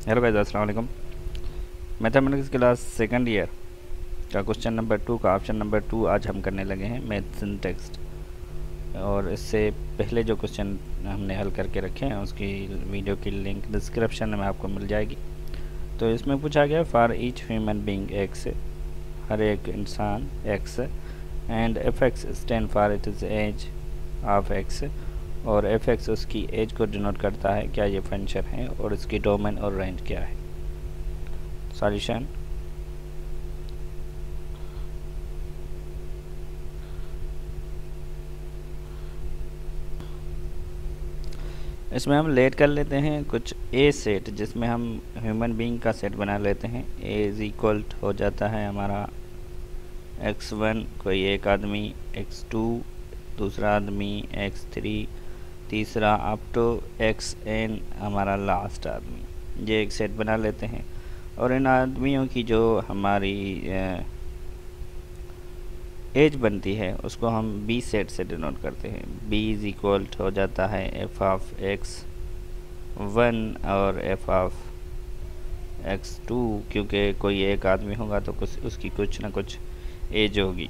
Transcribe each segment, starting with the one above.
Hello guys, अस्सलाम वालेकुम। Mathematics class second year का क्वेश्चन नंबर 2 का ऑप्शन नंबर 2 आज हम करने लगे हैं मैथ सिंटेक्स। और इससे पहले जो क्वेश्चन हमने हल करके रखे हैं उसकी वीडियो की लिंक डिस्क्रिप्शन में आपको मिल जाएगी। तो इसमें पूछा गया for each human being x, हर एक इंसान x, and f x stand for it is age of x, और एफ एक्स उसकी एज को डिनोट करता है। क्या ये फंक्शन है और इसकी डोमेन और रेंज क्या है? सॉल्यूशन। इसमें हम लेट कर लेते हैं कुछ ए सेट, जिसमें हम ह्यूमन बीइंग का सेट बना लेते हैं। ए इज इक्वल हो जाता है हमारा x1 कोई एक आदमी, x2 दूसरा आदमी, x3 तीसरा, अप टू xn हमारा लास्ट आदमी। ये एक सेट बना लेते हैं और इन आदमियों की जो हमारी एज बनती है उसको हम बी सेट से डिनोट करते हैं। b इज इक्वल हो जाता है f ऑफ x1 और f ऑफ x2, क्योंकि कोई एक आदमी होगा तो कुछ उसकी कुछ ना कुछ एज होगी।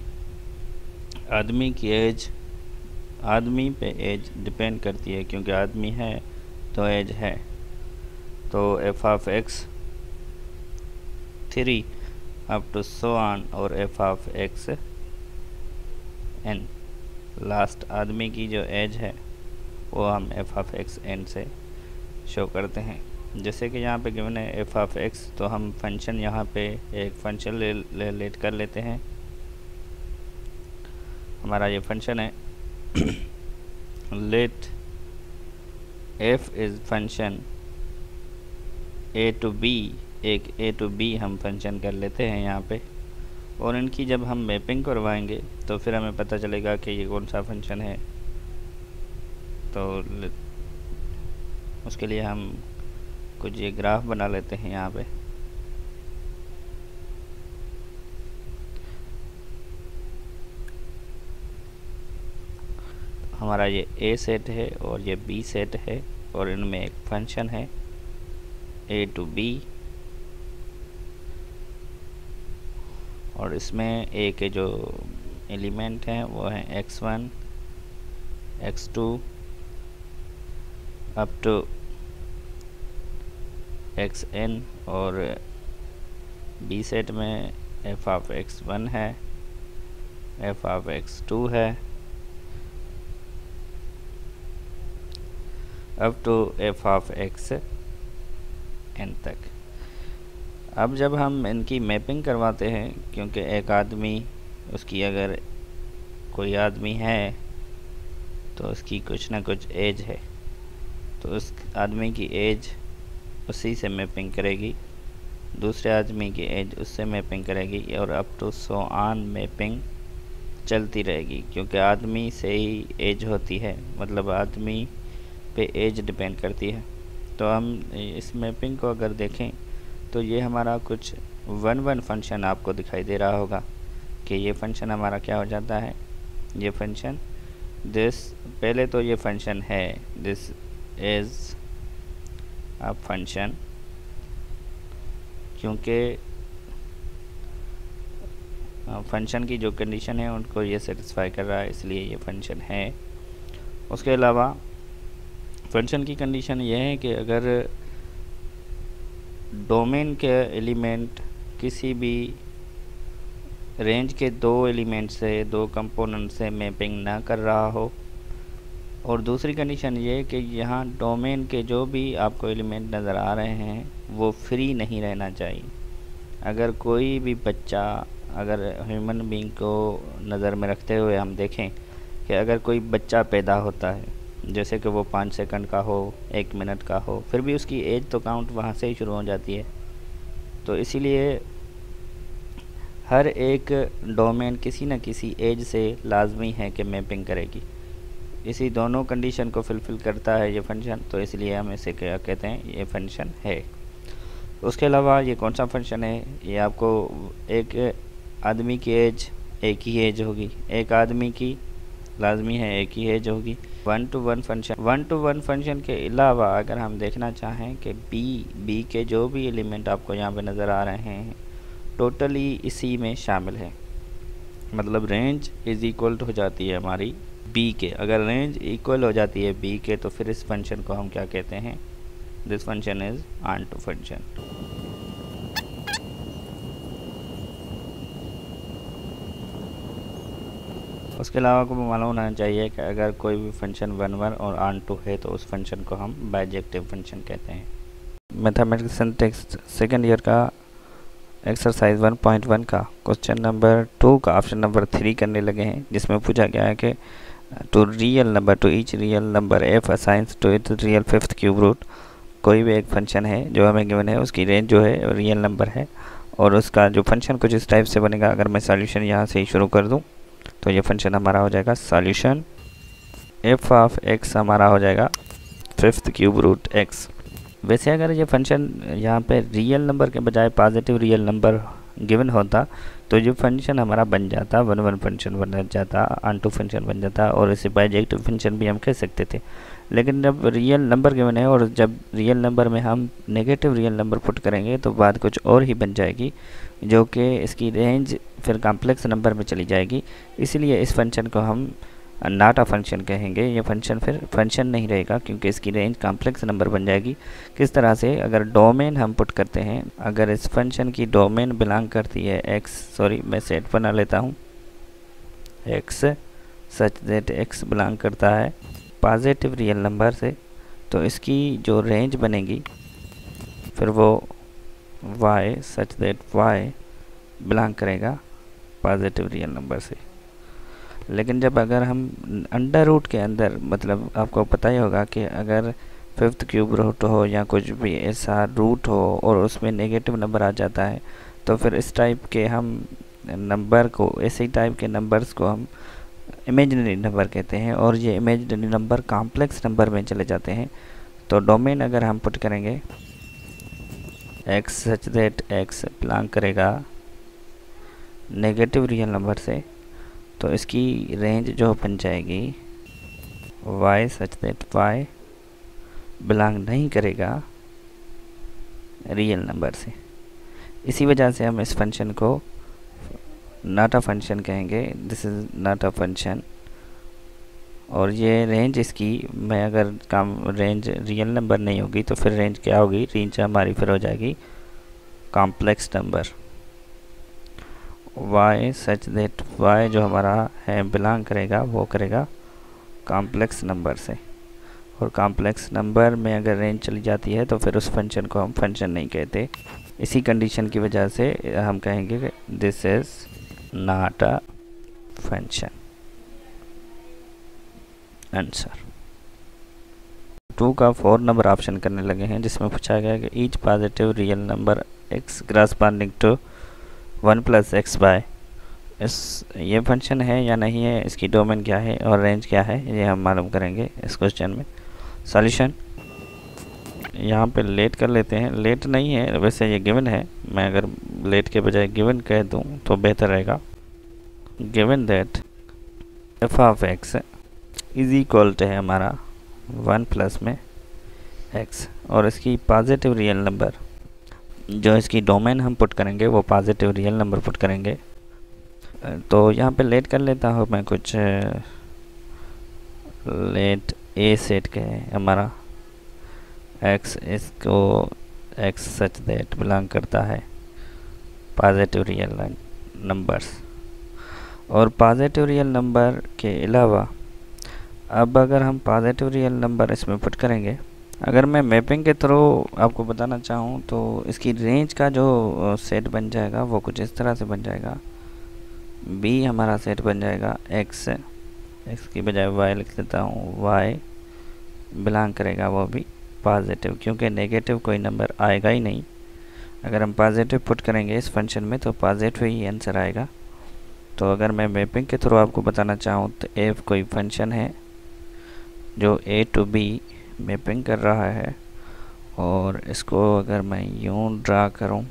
आदमी की एज, आदमी पे एज डिपेंड करती है, क्योंकआदमी है तो एज है। तो f of x3 up to so on और f of x n, last आदमी की जो एज है वो हम f ऑफ x n से शो करते हैं। जैसे कि यहाँ पे गिवन है f ऑफ x, तो हम फंक्शन यहाँ पे एक फंक्शन लेट कर लेते हैं। हमारा ये फंक्शन है let f is function a to b, एक a टू b हम फंक्शन कर लेते हैं यहाँ पे। और इनकी जब हम मैपिंग करवाएंगे तो फिर हमें पता चलेगा कि ये कौन सा फंक्शन है। तो उसके लिए हम कुछ ये ग्राफ बना लेते हैं यहाँ पे। हमारा ये ए सेट है और ये बी सेट है और इनमें एक फंक्शन है ए टू बी, और इसमें ए के जो एलिमेंट हैं वो हैं x1 x2 up to xn, और बी सेट में f ऑफ x1 है, f ऑफ x2 है, up to f of xn तक। अब जब हम इनकी मैपिंग करवाते हैं, क्योंकि एक आदमी, उसकी अगर कोई आदमी है तो उसकी कुछ ना कुछ एज है, तो उस आदमी की एज उसी से मैपिंग करेगी, दूसरे आदमी की एज उससे मैपिंग करेगी, और up to so on mapping चलती रहेगी, क्योंकि आदमी से ही एज होती है, मतलब आदमी पे एज डिपेंड करती है। तो हम इस मैपिंग को अगर देखें तो ये हमारा कुछ 1 फंक्शन आपको दिखाई दे रहा होगा कि ये फंक्शन हमारा क्या हो जाता है। ये फंक्शन दिस, पहले तो ये फंक्शन है दिस इज़ अ फंक्शन, क्योंकि फंक्शन की जो कंडीशन है उनको ये सेटिस्फाई कर रहा है, इसलिए ये फंक्शन है। उसके अलावा फंक्शन की कंडीशन ये है कि अगर डोमेन के एलिमेंट किसी भी रेंज के दो एलिमेंट से, दो कंपोनेंट से मैपिंग ना कर रहा हो, और दूसरी कंडीशन ये कि यहाँ डोमेन के जो भी आपको एलिमेंट नज़र आ रहे हैं वो फ्री नहीं रहना चाहिए। अगर कोई भी बच्चा, अगर ह्यूमन बीइंग को नज़र में रखते हुए हम देखें कि अगर कोई बच्चा पैदा होता है, जैसे कि वो 5 सेकंड का हो, 1 मिनट का हो, फिर भी उसकी एज तो काउंट वहाँ से ही शुरू हो जाती है। तो इसीलिए हर एक डोमेन किसी न किसी एज से लाजमी है कि मैपिंग करेगी। इसी दोनों कंडीशन को फुलफ़िल करता है ये फंक्शन, तो इसलिए हम इसे क्या कहते हैं, ये फंक्शन है। उसके अलावा ये कौन सा फंक्शन है, ये आपको एक आदमी की एज एक ही एज होगी, एक आदमी की लाजमी है एक ही एज होगी। 1 to 1 फंक्शन के अलावा अगर हम देखना चाहें कि बी के जो भी एलिमेंट आपको यहाँ पे नज़र आ रहे हैं टोटली इसी में शामिल है, मतलब रेंज इज़ इक्वल हो जाती है हमारी बी के। अगर रेंज इक्वल हो जाती है बी के तो फिर इस फंक्शन को हम क्या कहते हैं, this function is onto function. उसके अलावा आपको मालूम होना चाहिए कि अगर कोई भी फंक्शन 1 और ऑन टू है तो उस फंक्शन को हम बाइजेक्टिव फंक्शन कहते हैं। मैथमेटिक्स सिंटैक्स सेकेंड ईयर का एक्सरसाइज 1.1 का क्वेश्चन नंबर 2 का ऑप्शन नंबर 3 करने लगे हैं, जिसमें पूछा गया है कि to each real number f assigns to it real fifth cube root. कोई भी एक फंक्शन है जो हमें गिवन है, उसकी रेंज जो है रियल नंबर है और उसका जो फंक्शन कुछ इस टाइप से बनेगा। अगर मैं सॉल्यूशन यहाँ से ही शुरू कर दूँ तो ये फंक्शन हमारा हो जाएगा सॉल्यूशन एफ ऑफ एक्स हमारा हो जाएगा फिफ्थ क्यूब रूट एक्स। वैसे अगर ये फंक्शन यहाँ पे रियल नंबर के बजाय पॉजिटिव रियल नंबर गिवन होता तो ये फंक्शन हमारा बन जाता 1 फंक्शन बन जाता, ऑन टू फंक्शन बन जाता और इसे बाइजेक्टिव फंक्शन भी हम कह सकते थे। लेकिन जब रियल नंबर गिवन है और जब रियल नंबर में हम नेगेटिव रियल नंबर पुट करेंगे तो बात कुछ और ही बन जाएगी, जो कि इसकी रेंज फिर कॉम्प्लेक्स नंबर में चली जाएगी। इसलिए इस फंक्शन को हम नॉट अ फंक्शन कहेंगे। ये फंक्शन फिर फंक्शन नहीं रहेगा क्योंकि इसकी रेंज कॉम्प्लेक्स नंबर बन जाएगी। किस तरह से, अगर डोमेन हम पुट करते हैं, अगर इस फंक्शन की डोमेन बिलोंग करती है मैं सेट बना लेता हूँ x such that x belong करता है पॉजिटिव रियल नंबर से, तो इसकी जो रेंज बनेगी फिर वो y such that y belong करेगा पॉजिटिव रियल नंबर से। लेकिन जब अगर हम अंडर रूट के अंदर, मतलब आपको पता ही होगा कि अगर फिफ्थ क्यूब रूट हो या कुछ भी ऐसा रूट हो और उसमें नेगेटिव नंबर आ जाता है तो फिर इस टाइप के हम नंबर को, ऐसे टाइप के नंबर्स को हम इमेजिनरी नंबर कहते हैं और ये इमेजिनरी नंबर कॉम्प्लेक्स नंबर में चले जाते हैं। तो डोमेन अगर हम पुट करेंगे x such that x belong करेगा नेगेटिव रियल नंबर से, तो इसकी रेंज जो बन जाएगी y such that y belong नहीं करेगा रियल नंबर से। इसी वजह से हम इस फंक्शन को नॉट अ फंक्शन कहेंगे, this is not a function. और ये रेंज इसकी, मैं अगर रेंज रियल नंबर नहीं होगी तो फिर रेंज क्या होगी, रेंज हमारी फिर हो जाएगी complex number. y such that y जो हमारा है बिलोंग करेगा, वो करेगा कॉम्प्लेक्स नंबर से। और कॉम्प्लेक्स नंबर में अगर रेंज चली जाती है तो फिर उस फंक्शन को हम फंक्शन नहीं कहते। इसी कंडीशन की वजह से हम कहेंगे कि this is not a function. Answer 2 का 4 नंबर ऑप्शन करने लगे हैं, जिसमें पूछा गया कि each positive real number x corresponding to 1 + x by, ये फंक्शन है या नहीं है, इसकी डोमेन क्या है और रेंज क्या है, ये हम मालूम करेंगे इस क्वेश्चन में। सॉल्यूशन यहाँ पे लेट कर लेते हैं, लेट नहीं है वैसे ये गिवन है, मैं अगर लेट के बजाय गिवन कह दूँ तो बेहतर रहेगा। Given that f of x is equal to है हमारा 1 + में x और इसकी पॉजिटिव रियल नंबर, जो इसकी डोमेन हम पुट करेंगे वो पॉजिटिव रियल नंबर पुट करेंगे। तो यहाँ पे लेट कर लेता हूँ मैं कुछ, लेट ए सेट के हमारा x, इसको x सच दैट बिलोंग करता है पॉजिटिव रियल नंबर्स। और पॉजिटिव रियल नंबर के अलावा अब अगर हम पॉजिटिव रियल नंबर इसमें पुट करेंगे, अगर मैं मैपिंग के थ्रू आपको बताना चाहूँ तो इसकी रेंज का जो सेट बन जाएगा वो कुछ इस तरह से बन जाएगा। b हमारा सेट बन जाएगा x की बजाय y लिख लेता हूँ, y बिलोंग करेगा वो भी पॉजिटिव, क्योंकि नेगेटिव कोई नंबर आएगा ही नहीं। अगर हम पॉजिटिव पुट करेंगे इस फंक्शन में तो पॉजिटिव ही आंसर आएगा। तो अगर मैं मैपिंग के थ्रू आपको बताना चाहूँ तो f कोई फंक्शन है जो a to b मैपिंग कर रहा है, और इसको अगर मैं यूँ ड्रा करूँ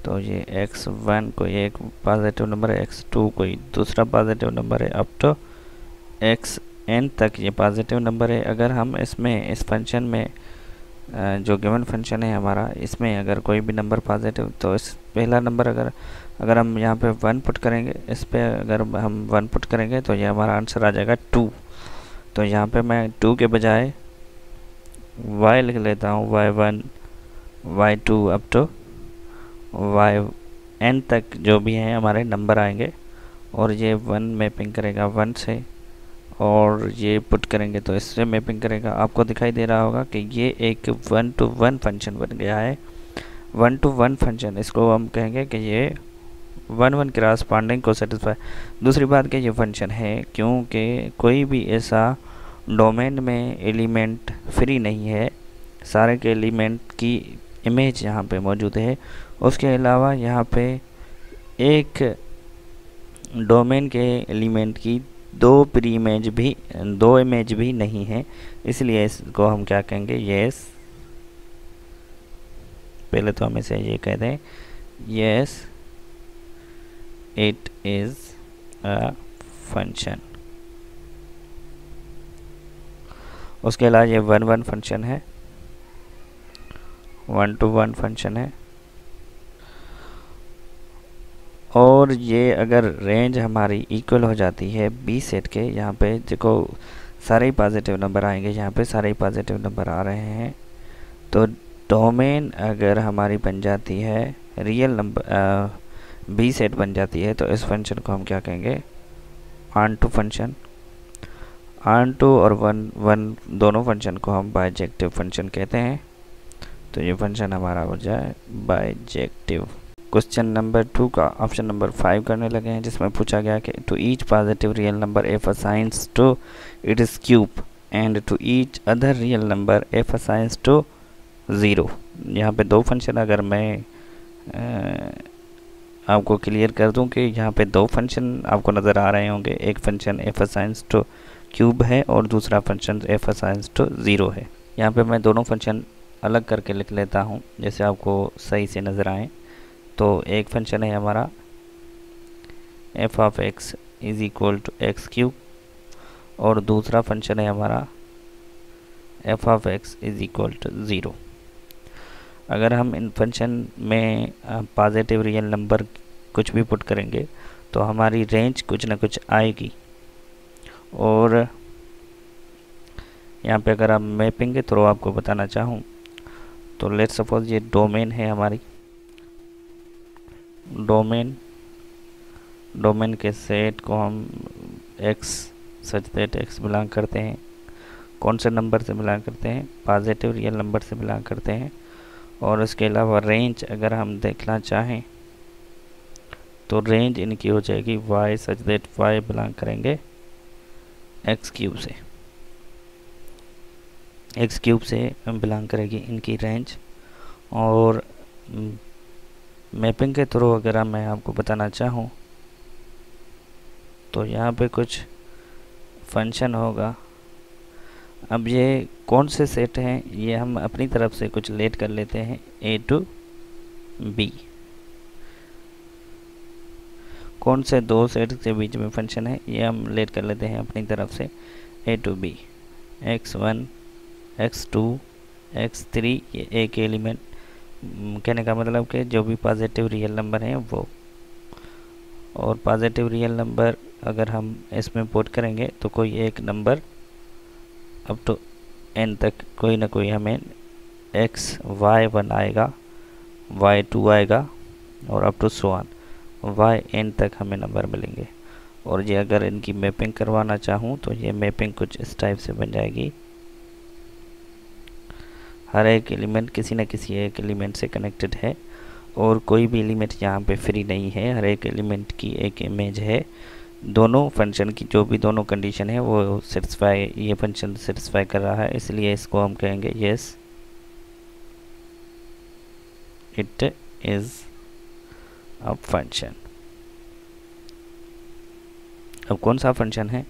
तो ये x1 कोई एक पॉजिटिव नंबर है, x2 कोई दूसरा पॉजिटिव नंबर है, अप टू xn तक ये पॉजिटिव नंबर है। अगर हम इसमें इस फंक्शन में जो गिवन फंक्शन है हमारा, इसमें अगर कोई भी नंबर पॉजिटिव, तो इस पहला नंबर अगर हम यहाँ पे 1 पुट करेंगे, इस पे अगर हम 1 पुट करेंगे तो ये हमारा आंसर आ जाएगा 2। तो यहाँ पे मैं 2 के बजाय y लिख लेता हूँ, y1 y2 up to yn तक जो भी हैं हमारे नंबर आएंगे। और ये 1 मैपिंग करेगा 1 से, और ये पुट करेंगे तो इससे मैपिंग करेगा। आपको दिखाई दे रहा होगा कि ये एक 1 to 1 फंक्शन बन गया है। 1 to 1 फंक्शन, इसको हम कहेंगे कि ये 1-1 क्रॉसपॉन्डिंग को सेटिस्फाई। दूसरी बात कि ये फंक्शन है क्योंकि कोई भी ऐसा डोमेन में एलिमेंट फ्री नहीं है, सारे के एलिमेंट की इमेज यहाँ पे मौजूद है। उसके अलावा यहाँ पे एक डोमेन के एलिमेंट की दो इमेज भी नहीं है, इसलिए इसको हम क्या कहेंगे, यस। पहले तो हम इसे ये कह दें, yes it is a function. उसके अलावा ये 1-1 फंक्शन है, 1 to 1 फंक्शन है। और ये अगर रेंज हमारी इक्वल हो जाती है बी सेट के, यहाँ पे देखो सारे ही पॉजिटिव नंबर आएंगे, यहाँ पे सारे ही पॉजिटिव नंबर आ रहे हैं। तो डोमेन अगर हमारी बन जाती है रियल नंबर, बी सेट बन जाती है, तो इस फंक्शन को हम क्या कहेंगे, onto function. Onto और 1-1 दोनों फंक्शन को हम बाइजेक्टिव फंक्शन कहते हैं। तो ये फंक्शन हमारा हो जाए बाइजेक्टिव। क्वेश्चन नंबर 2 का ऑप्शन नंबर 5 करने लगे हैं, जिसमें पूछा गया कि to each positive real number f assigns to its cube and to each other real number f assigns to 0। यहाँ पे दो फंक्शन, अगर मैं आपको क्लियर कर दूं कि यहाँ पे दो फंक्शन आपको नज़र आ रहे होंगे। एक function f assigns to cube है और दूसरा फंक्शन f assigns to 0 है। यहाँ पे मैं दोनों फंक्शन अलग करके लिख लेता हूँ जैसे आपको सही से नज़र आए। तो एक फंक्शन है हमारा f of x is equal to x cube, और दूसरा फंक्शन है हमारा f of x is equal to 0। अगर हम इन फंक्शन में पॉजिटिव रियल नंबर कुछ भी पुट करेंगे तो हमारी रेंज कुछ ना कुछ आएगी। और यहाँ पे अगर हम मैपिंग के थ्रू आपको बताना चाहूँ तो लेट्स सपोज ये डोमेन है हमारी, डोमेन के सेट को हम x such that x belong करते हैं, कौन से नंबर से बिलोंग करते हैं, पॉजिटिव रियल नंबर से बिलोंग करते हैं। और उसके अलावा रेंज अगर हम देखना चाहें तो रेंज इनकी हो जाएगी y such that y belong करेंगे एक्स क्यूब से, एक्स क्यूब से बिलोंग करेगी इनकी रेंज। और मैपिंग के थ्रू अगर मैं आपको बताना चाहूँ तो यहाँ पे कुछ फंक्शन होगा। अब ये कौन से सेट हैं, ये हम अपनी तरफ से कुछ लेट कर लेते हैं A to B। कौन से दो सेट के बीच में फंक्शन है ये हम लेट कर लेते हैं अपनी तरफ से A to B, x1 x2 x3। ये एक एलिमेंट, कहने का मतलब कि जो भी पॉजिटिव रियल नंबर हैं वो, और पॉजिटिव रियल नंबर अगर हम इसमें पुट करेंगे तो कोई एक नंबर अप टू n तक कोई ना कोई हमें y1 आएगा, y2 आएगा, और up to so on yn तक हमें नंबर मिलेंगे। और ये अगर इनकी मैपिंग करवाना चाहूँ तो ये मैपिंग कुछ इस टाइप से बन जाएगी। हर एक एलिमेंट किसी न किसी एक एलिमेंट से कनेक्टेड है और कोई भी एलिमेंट यहाँ पे फ्री नहीं है, हर एक एलिमेंट की एक इमेज है। दोनों फंक्शन की जो भी दोनों कंडीशन है वो सेटिस्फाई, ये फंक्शन सेटिस्फाई कर रहा है, इसलिए इसको हम कहेंगे yes it is a function. अब कौन सा फंक्शन है,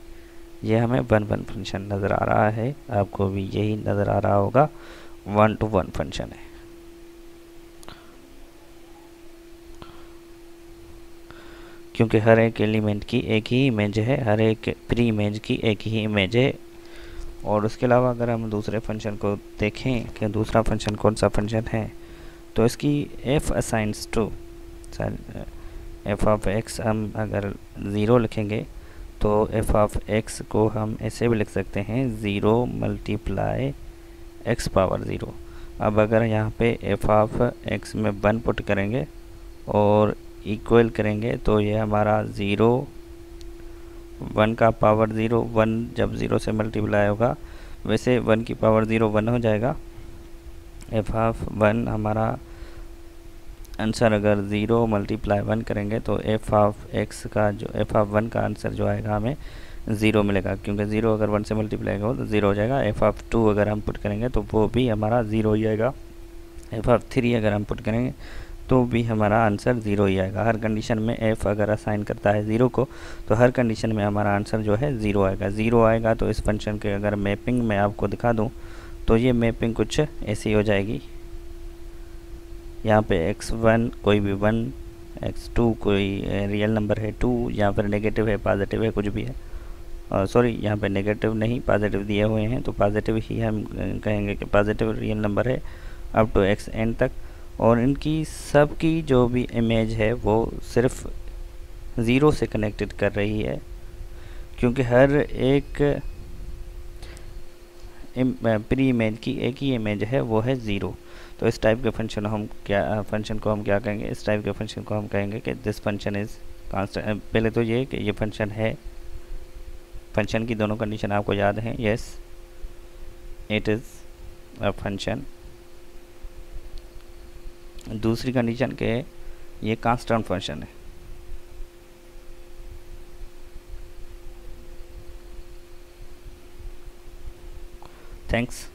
ये हमें 1-1 फंक्शन नज़र आ रहा है, आपको भी यही नज़र आ रहा होगा, 1 to 1 फंक्शन है। क्योंकि हर एक एलिमेंट की एक ही इमेज है, हर एक प्री इमेज की एक ही इमेज है। और उसके अलावा अगर हम दूसरे फंक्शन को देखें कि दूसरा फंक्शन कौन सा फंक्शन है, तो इसकी f assigns to f of x हम अगर ज़ीरो लिखेंगे तो एफ ऑफ एक्स को हम ऐसे भी लिख सकते हैं 0 मल्टीप्लाई एक्स पावर 0। अब अगर यहाँ पे एफ ऑफ एक्स में 1 पुट करेंगे और इक्वल करेंगे तो ये हमारा 0 1 का पावर 0, 1 जब 0 से मल्टीप्लाई होगा वैसे 1 की पावर 0 1 हो जाएगा। एफ ऑफ 1 हमारा आंसर अगर 0 मल्टीप्लाई 1 करेंगे तो एफ ऑफ एक्स का जो एफ ऑफ 1 का आंसर जो आएगा हमें 0 मिलेगा, क्योंकि 0 अगर 1 से मल्टीप्लाई हो तो 0 हो जाएगा। एफ ऑफ 2 अगर हम पुट करेंगे तो वो भी हमारा 0 ही आएगा। एफ ऑफ 3 अगर हम पुट करेंगे तो भी हमारा आंसर 0 ही आएगा। हर कंडीशन में एफ अगर असाइन करता है 0 को तो हर कंडीशन में हमारा आंसर जो है 0 आएगा। 0 आएगा तो इस फंक्शन के अगर मैपिंग मैं आपको दिखा दूँ तो ये मैपिंग कुछ ऐसी हो जाएगी। यहाँ पे x1 कोई भी 1, x2 कोई रियल नंबर है 2, यहाँ पर नेगेटिव है, पॉजिटिव है, कुछ भी है। सॉरी, यहाँ पे नेगेटिव नहीं पॉजिटिव दिए हुए हैं तो पॉजिटिव ही हम कहेंगे कि पॉजिटिव रियल नंबर है अप टू xn तक। और इनकी सब की जो भी इमेज है वो सिर्फ 0 से कनेक्टेड कर रही है, क्योंकि हर एक प्री इमेज की एक ही इमेज है वो है 0। तो इस टाइप के फंक्शन को हम क्या कहेंगे, इस टाइप के फंक्शन को हम कहेंगे कि दिस फंक्शन इज़ कांस्टेंट। पहले तो ये कि ये फंक्शन है, फंक्शन की दोनों कंडीशन आपको याद हैं, yes it is a function. दूसरी कंडीशन के ये कांस्टेंट फंक्शन है। थैंक्स।